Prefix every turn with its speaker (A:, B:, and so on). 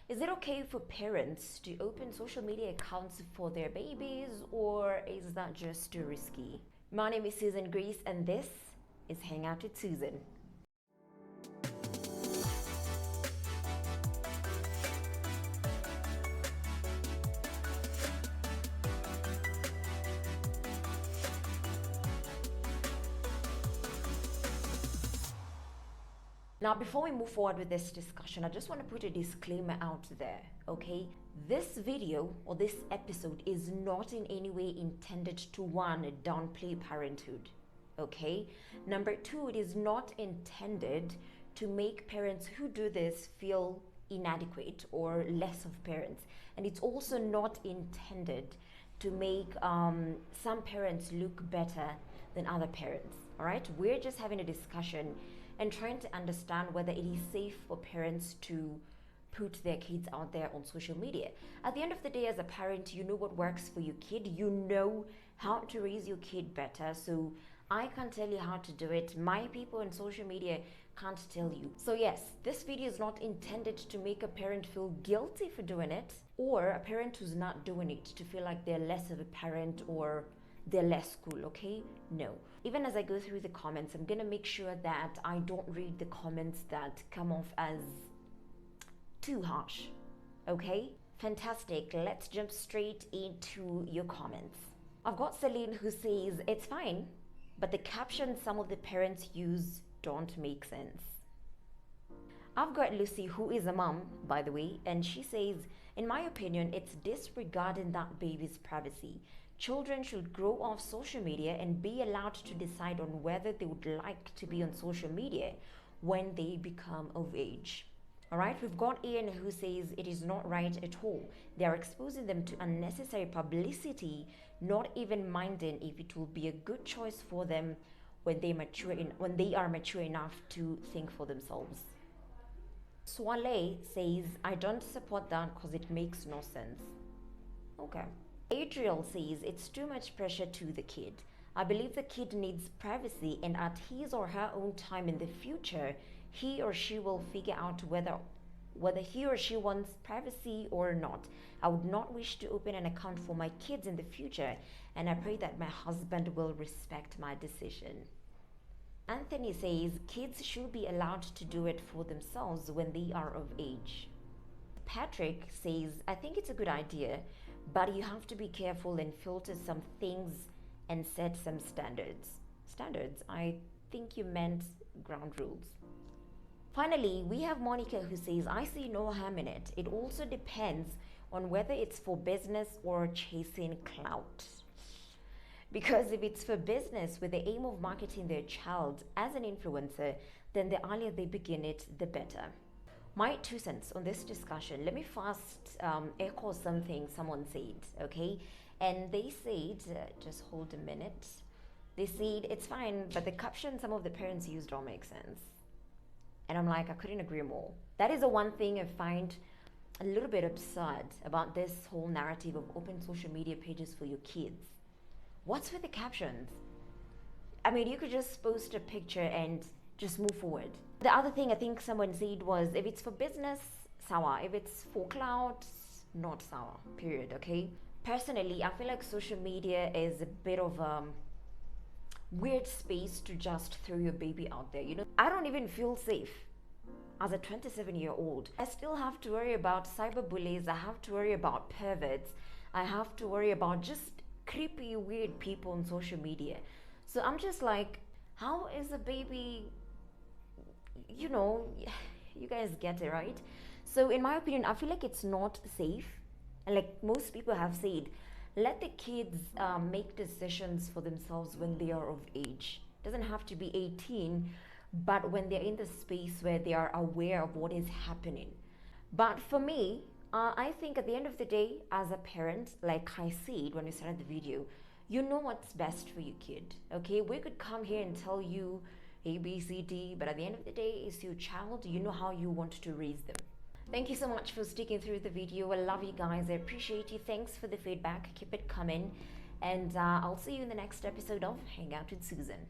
A: Is it okay for parents to open social media accounts for their babies, or is that just too risky? My name is Susan Grace, and this is Hangout with Susan. Now, before we move forward with this discussion, I just want to put a disclaimer out there, okay? This video or this episode is not in any way intended to, one, downplay parenthood, okay? Number two, it is not intended to make parents who do this feel inadequate or less of parents. And it's also not intended to make some parents look better than other parents, all right? We're just having a discussion and trying to understand whether it is safe for parents to put their kids out there on social media. At the end of the day, as a parent, you know what works for your kid. You know how to raise your kid better. So I can't tell you how to do it. My people on social media can't tell you. So yes, this video is not intended to make a parent feel guilty for doing it, or a parent who's not doing it to feel like they're less of a parent or they're less cool, okay? No. Even as I go through the comments, I'm gonna make sure that I don't read the comments that come off as too harsh, okay? Fantastic. Let's jump straight into your comments. I've got Celine who says, it's fine, but the captions some of the parents use don't make sense. I've got Lucy, who is a mom, by the way, and she says, in my opinion, it's disregarding that baby's privacy. Children should grow off social media and be allowed to decide on whether they would like to be on social media when they become of age. All right, we've got Ian who says it is not right at all. They are exposing them to unnecessary publicity, not even minding if it will be a good choice for them when they are mature enough to think for themselves. Swale says, I don't support that because it makes no sense. Okay. Adriel says it's too much pressure to the kid. I believe the kid needs privacy, and at his or her own time in the future, he or she will figure out whether he or she wants privacy or not. I would not wish to open an account for my kids in the future, and I pray that my husband will respect my decision. Anthony says kids should be allowed to do it for themselves when they are of age. Patrick says, I think it's a good idea, but you have to be careful and filter some things and set some standards. Standards? I think you meant ground rules. Finally, we have Monica who says, I see no harm in it. It also depends on whether it's for business or chasing clout. Because if it's for business with the aim of marketing their child as an influencer, then the earlier they begin it, the better. My 2 cents on this discussion, let me first echo something someone said, okay? And they said, just hold a minute. They said, it's fine, but the caption some of the parents use don't make sense. And I'm like, I couldn't agree more. That is the one thing I find a little bit absurd about this whole narrative of open social media pages for your kids. What's with the captions? I mean, you could just post a picture and just move forward. The other thing I think someone said was, if it's for business, sour. If it's for clout, not sour, period, okay? Personally, I feel like social media is a bit of a weird space to just throw your baby out there, you know? I don't even feel safe as a 27-year-old. I still have to worry about cyberbullies. I have to worry about perverts. I have to worry about just creepy, weird people on social media. So I'm just like, how is a baby, you know, you guys get it, right? So in my opinion, I feel like it's not safe. And like most people have said, let the kids make decisions for themselves when they are of age. Doesn't have to be 18, but when they're in the space where they are aware of what is happening. But for me, I think at the end of the day, as a parent, like I said when we started the video, you know what's best for your kid, okay? We could come here and tell you A, B, C, D, but at the end of the day, it's your child. You know how you want to raise them. Thank you so much for sticking through the video. I love you guys. I appreciate you. Thanks for the feedback. Keep it coming. And I'll see you in the next episode of Hangout with Susan.